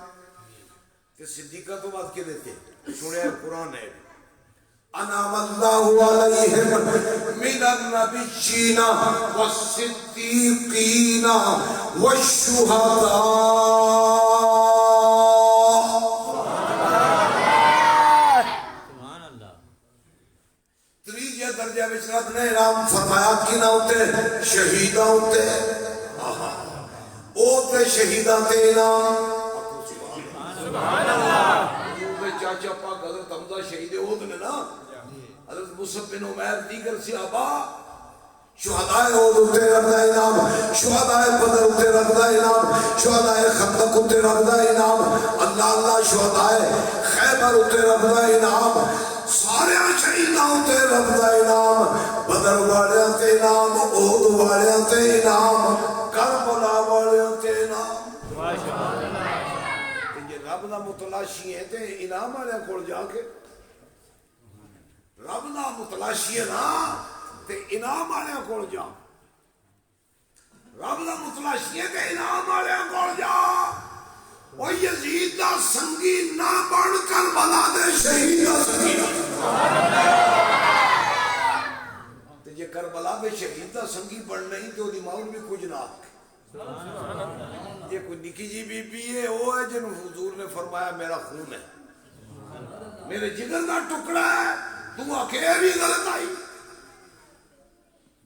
تے صدیقہ تو بعد کیا دیتے سنے قرآن ہے انعام اللہ علیہم من النبیین والصدیقین والشہداء درجہ بچرت نے انعام فرمایا کی نہ ہوتے شہیدہ ہوتے اوتے شہیدہ تے انعام سبحان اللہ حضور چاچا پاک حضرت حمزہ شہید احد نے نا حضرت مصعب بن عمیر دیگر صحابہ شہداء احد ہوتے رکھدا انعام شہداء بدر ہوتے رکھدا انعام شہداء خندق ہوتے رکھدا انعام اللہ اللہ شہداء خیبر ہوتے رکھدا انعام سارے شہیداں تے رب دا انعام بدر والیاں تے انعام احد والیاں تے انعام کربلا والیاں تے انعام ماشاءاللہ تے رب دا متلاشی ہے تے انعام والیاں کول جا کے رب دا متلاشی ہے نا تے انعام والیاں کول جا رب دا متلاشی ہے تے انعام والیاں کول جا وہ یزید دا سنگی نہ بن کر بنا دے شہید دا سنگی تو یہ کربلا میں شہید دا سنگی بن نہیں تو دی موت بھی کچھ نہ یہ کوئی نکی جی بی بی ہے وہ ہے جن حضور نے فرمایا میرا خون ہے میرے جگر کا ٹکڑا ہے تو آکے بھی غلط آئی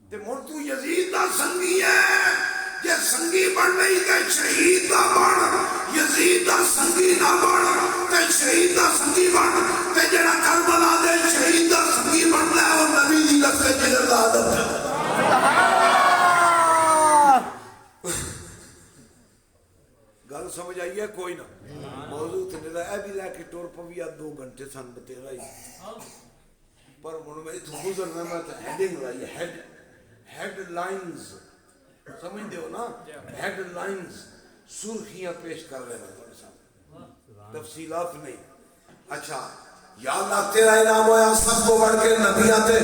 تے مر تو یزید دا سنگی ہے یہ سنگی بن نہیں تے شہید دا بن یزید دا سنگی نہ بن تے شہید دا سنگی بن تے جڑا کربلا دے شہید دا سنگی بن لے اور نبی دی لفظ جگر دا عادت ہے گل سمجھ آئیے کوئی نہ موضوع تے نہ اے بھی لے کے ٹور پویا 2 گھنٹے سن بتیرا ہی پر من میں تو گزرنا میں تے ہیڈنگ لائی ہیڈ لائنز سمجھ دے ہو نا ہیڈ لائنز سرخیاں پیش کر رہے ہیں تفصیلات نہیں اچھا یا اللہ تیرا انعام ہویا سب کو بڑھ کے نبی آتے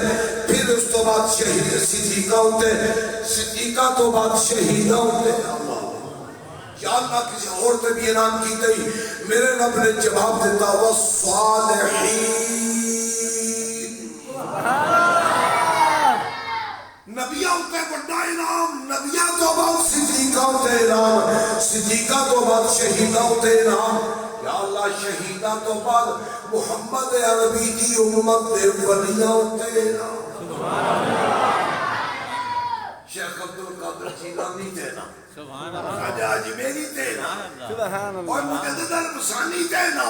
پھر اس تو بعد شہید صدیقہ ہوتے صدیقہ تو بعد شہیدہ ہوتے یا اللہ کسی اور تے بھی انعام کی گئی میرے رب نے جواب دیتا والصالحین نبیہ ہوتے بڑا انعام نبیہ تو بعد صدیقہ ہوتے انعام صدیقہ تو بعد شہیدہ ہوتے انعام یا اللہ شہیدہ تو بعد محمد عربی دی امت دے ولیہ ہوتے انعام شیخ عبدالقادر جیلانی دینا خواجہ اجمیری دینا اور مجدد البسانی دینا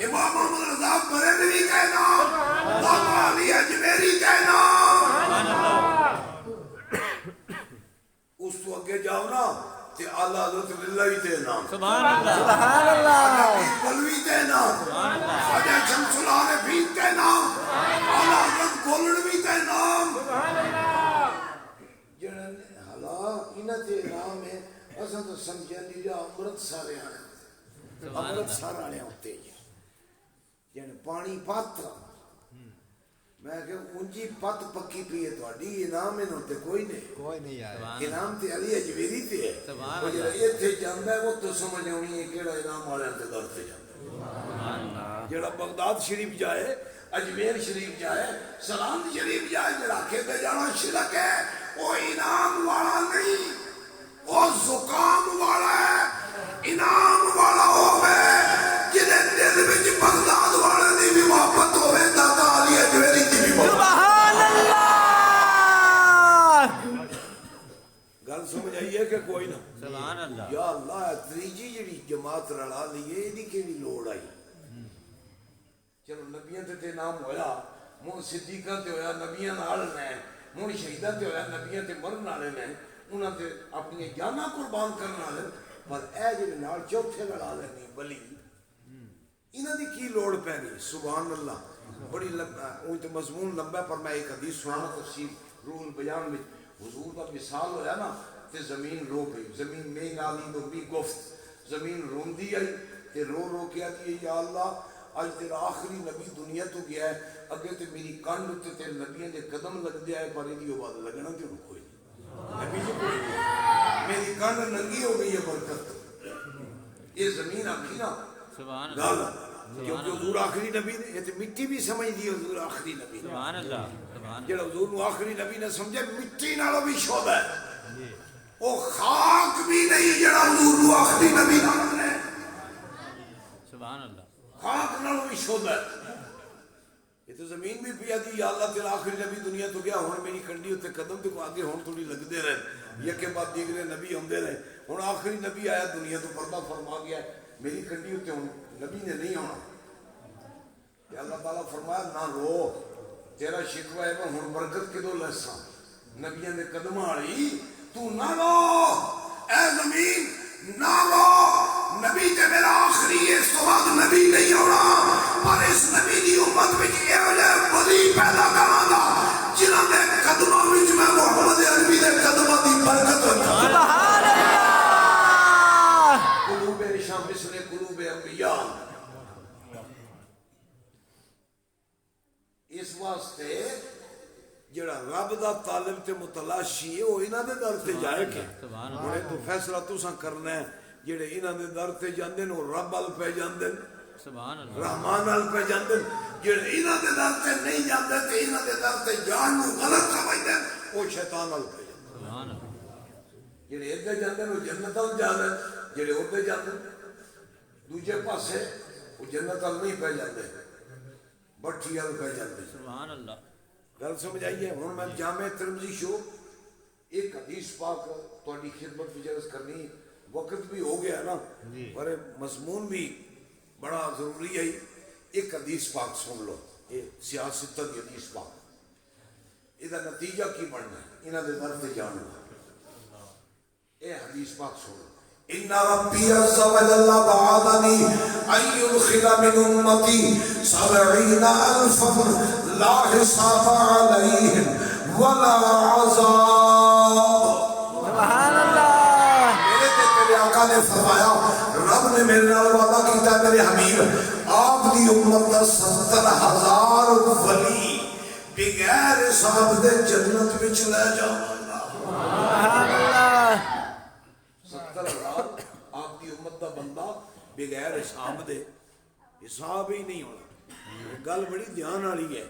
امام محمد رضا بریلوی دینا مولا علی اجمیری دینا اس تو اگے جاؤ نا تے اعلیٰ حضرت للہی دینا سبحان اللہ بلوی دینا خواجہ شمس العارفین دینا اعلیٰ حضرت گولڑوی دینا جنہاں حالا انہاں تے نام ہے اساں تو سمجھا نہیں جا امرت سارے آنے امرت سارے آنے ہوتے ہیں یعنی پانی پاترا میں کہ اونجی پت پکی پی ہے تہاڈی انعام انہوں تے کوئی نہیں کوئی نہیں آیا انعام تے علی اجمیری تے ہے وہ جڑا ایتھے جاندا ہے وہ تو سمجھ آنی ہے کیڑا انعام والے تے در تے جاندا جڑا بغداد شریف جائے اجمیر شریف جائے سلام شریف جائے جڑا کہ تے جانا شرک ہے وہ انعام والا نہیں وہ زکام والا ہے انعام والا ہوے جدے دل وچ بغداد والے دی بھی محبت ہوے داتا علی اجمیری دی بھی محبت سبحان اللہ گل سمجھ آئی ہے کہ کوئی نہ سبحان اللہ یا اللہ تریجی جڑی جماعت رلا لیے ایدی کیڑی لوڑ آئی چلو نبیاں تے نام ہویا مون صدیقاں تے ہویا نبیاں نال نے مون شہیداں تے ہویا نبیاں تے مرن والے نے انہاں تے اپنی جاناں قربان کرن والے پر اے جڑے نال چوتھے لڑا لینے ولی انہاں دی کی لوڑ پے گئی سبحان اللہ بڑی اون تے مضمون لمبا پر میں ایک حدیث سنانا تفصیل روح البیان میں حضور دا وصال ہویا نا تے زمین رو گئی زمین میں نالی دو بھی گفت زمین روندی آئی تے رو رو کے آتی یا اللہ آج تیرا آخری نبی دنیا تو گیا ہے اگے تے میری کان تے نبیوں دے قدم لگ دیا ہے پر ایدی بعد لگنا تے انہوں کوئی نبی جی کوئی نہیں میری کان ننگی ہو گئی ہے برکت یہ زمین آخری نا سبحان گال اللہ کیونکہ حضور آخری نبی نے یہ تے مٹی بھی سمجھ دی حضور آخری نبی نے سبحان اللہ سبحان جڑا حضور نو آخری نبی نے سمجھے مٹی نالوں بھی شعبہ ہے وہ خاک بھی نہیں جڑا حضور نو آخری نبی نے سبحان اللہ خاک نالوں بھی شعبہ ہے یہ تو زمین بھی پیا دی یا اللہ تیرا آخری نبی دنیا تو گیا ہون میری کنڈی ہوتے قدم تے کو آگے ہون تھوڑی لگ دے رہے یکے بعد دیگرے نبی ہوں دے رہے ہون آخری نبی آیا دنیا تو پردہ فرما گیا ہے میری کنڈی ہوتے ہوں نبی نے نہیں ہونا کہ اللہ تعالیٰ فرمایا نہ رو تیرا شکوہ ہے میں ہون برکت کے دو لسا نبیاں دے قدم آڑی تو نہ رو اے زمین نہ رو نبی تے میرا آخری ہے اس تو بعد نبی نہیں ہونا پر اس نبی دی امت میں یہ وجہ ولی پیدا کرانا جنہاں دے قدموں میں میں محمد عربی دے قدموں دی برکت ہوتا سبحان اللہ قلوب رشاں مثل قلوب انبیاء اس واسطے جڑا رب دا طالب تے متلاشی ہے وہ انہاں دے در تے جائے کہ ہنے تو فیصلہ تساں کرنا ہے جڑے انہاں دے در تے جاندے نو رب ال پہ جاندے سبحان اللہ رحمان ال پہ جاندے جڑے انہاں دے در تے نہیں جاندے تے انہاں دے در تے جان نو غلط سمجھدے او شیطان ال پہ جاندے سبحان اللہ جڑے ادھر جاندے نو جنت ال جاندے جڑے ادھر جاندے دوجے پاسے وہ جنت ال نہیں پہ جاندے بٹھی ال پہ جاندے سبحان اللہ گل سمجھ آئیے ہوں میں جامع ترمذی شو ایک حدیث پاک تہاڈی خدمت وچ عرض کرنی وقت بھی ہو گیا نا پر مضمون بھی بڑا ضروری ہے ایک حدیث پاک سن لو یہ سیاست کی حدیث پاک یہ نتیجہ کی بننا ہے انہاں دے در تے جاننا اے حدیث پاک سن لو ان ربی عز وجل بعثنی ان يدخل من امتی 70,000 لا حساب علیہم ولا عذاب سبحان اللہ میرے تے تیرے آقا نے فرمایا رب نے میرے نال وعدہ کیتا ہے میرے حبیب آپ دی امت دا 70,000 ولی بغیر حساب دے جنت وچ لے جاواں گا سبحان اللہ 70,000 آپ دی امت دا بندہ بغیر حساب دے حساب ہی نہیں ہونا گل بڑی دھیان والی ہے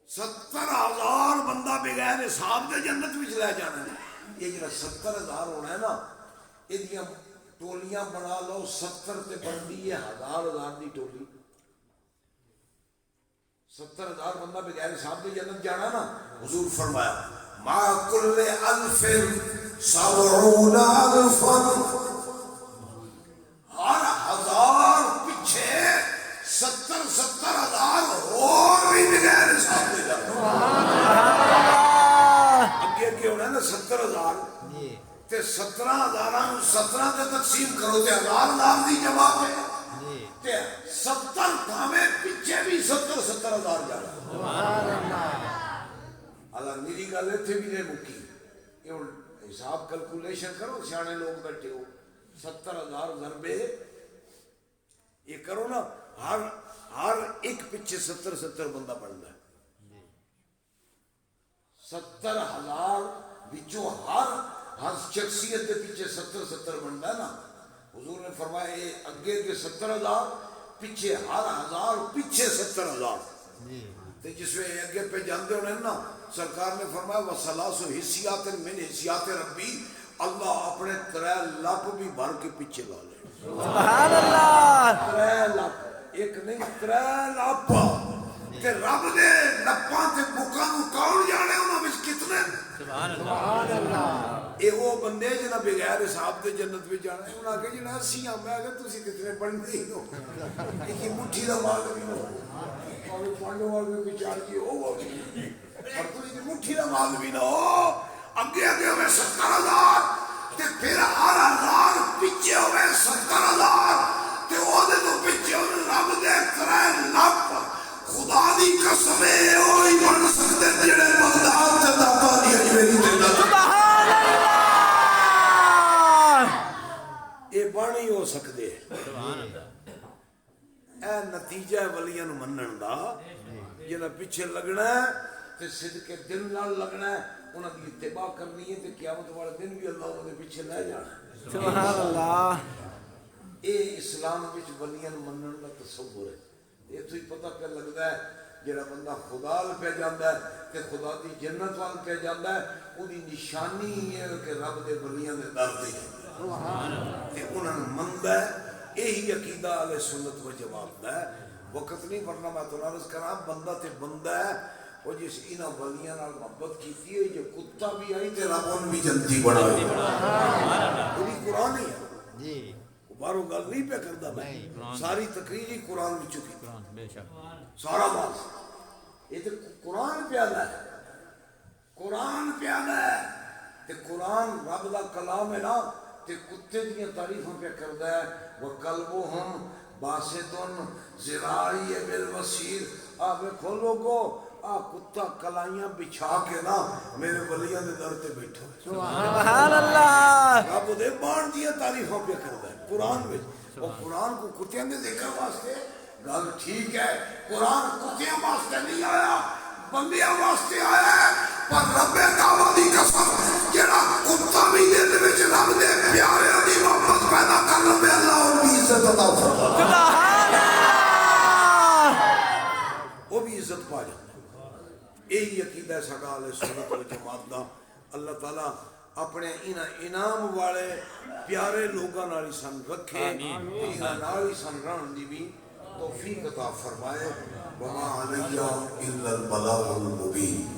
70,000 بندہ بغیر حساب دے جنت وچ لے جانا ہے یہ جڑا 70,000 ہونا ہے نا یہ ٹولیاں بنا لو 70 تے بندی ہے 1000 دی ٹولی 70,000 بندہ بغیر حساب دے جنت جانا نا حضور فرمایا ما کل الف 70,000 ہر 1000 پیچھے 70,000 اور بھی بغیر حساب دے جانا اگے اگے ہونا ہے نا 70,000 تے 17,000 17 تے تقسیم کرو تے 1000 دی جماعت ہے تے 70 تھامے پیچھے بھی 70,000 جانا اللہ میری گل اتنے بھی نہیں مکی یہ حساب کیلکولیشن کرو سیانے لوگ بیٹھے ہو 70,000 ضربے یہ کرو نا ہر ہر ایک پیچھے 70 بندہ بنتا ہے 70,000 بچوں ہر شخصیت کے پیچھے 70 بنتا ہے نا. حضور نے فرمایا یہ اگے کے 70,000 پیچھے ہر 1000 پیچھے 70,000. تے جس میں اگے پہ جاندے ہونے نا سرکار نے فرمایا وَسَلَاسُ حِسِّيَاتٍ مِّنْ حِسِّيَاتِ رَبِّي اللہ اپنے 3 لپ بھی بھر کے پیچھے لا لے. سبحان اللہ 3 لپ ایک نہیں 3 لپ تے رب دے لپاں تے بکاں نوں کون جانے انہاں وچ کتنے. سبحان اللہ اے وہ بندے جنہ بغیر حساب دے جنت وچ جانا ہے. انہاں کہ جنہ اسی ہاں میں کہ تسی کتنے بندے ہی ہو ایک مٹھی دا مال بھی ہو اور پانڈو والے بیچار جی ہو اور تسی مٹھی دا مال بھی نہ ہو. اگے ہوئے 70,000 تے پھر ہر 1000 پیچھے ہوئے 70,000 تے او دے تو پیچھے ہوئے رب دے 3 لپ. خدا دی قسم ہے اوہی بن سکتے جڑے بغداد تے داتا دی اجمیری تے نہ. سبحان اللہ اے بن ہی ہو سکدے. سبحان اللہ اے نتیجہ ولیاں نوں منن دا جڑا پیچھے لگنا ہے تے صدقے دل نال لگنا ہے. انہاں دی اتباع کرنی ہے تے قیامت والے دن بھی اللہ انہاں دے پیچھے لے جانا ہے. سبحان اللہ اے اسلام وچ ولیاں نوں منن دا تصور ہے. یہ تو ہی پتہ پہ لگتا ہے جڑا بندہ خدا ال پہ جاندا ہے تے خدا دی جنت وال پہ جاندا ہے اودی نشانی ہے کہ رب دے ولیاں دے در تے سبحان اللہ تے انہاں نوں مندا ہے. یہی عقیدہ اہل سنت و جماعت دا ہے. وقت نہیں ورنہ میں تو عرض کراں بندہ تے بندہ ہے وہ جس انہاں ولیاں نال محبت کیتی ہے جو کتا بھی آئی تے رب ان بھی جنتی بنائے. سبحان اللہ پوری قرآن ہی ہے جی باروں گل نہیں پہ کرتا میں ساری تقریر ہی قرآن میں چکی بے شک سارا بات یہ تو قرآن پیالا ہے. قرآن پیالا ہے تے قرآن رب دا کلام ہے نا تے کتے دیاں تعریفاں پہ کردا ہے. وَقَلْبُهُمْ بَاسِطٌ ذِرَاعِهِ بِالْوَسِيرِ. آگے کھولو کو کتا کلائیاں بچھا کے نا میرے ولیاں دے در تے بیٹھو. سبحان اللہ رب دے بان دیاں تعریفاں پہ کردا ہے قرآن میں. اور قرآن کو کتیاں دے ذکر واسطے گل ٹھیک ہے. قرآن کتیاں واسطے نہیں آیا بندیاں واسطے آیا ہے. پر رب کعبہ دی قسم جڑا کتا بھی دل وچ رب دے پیارے دی محبت پیدا کر لے اللہ ان کی عزت عطا فرما. سبحان اللہ وہ بھی عزت پا جائے. یہی عقیدہ ہے ساڈا اہل سنت و جماعت دا. اللہ تعالیٰ اپنے انعام والے پیارے لوگاں نال ہی سن رکھے انہاں نال ہی سن رہن دی بھی توفیق عطا فرمائے. وما علیہ الا البلاغ المبین.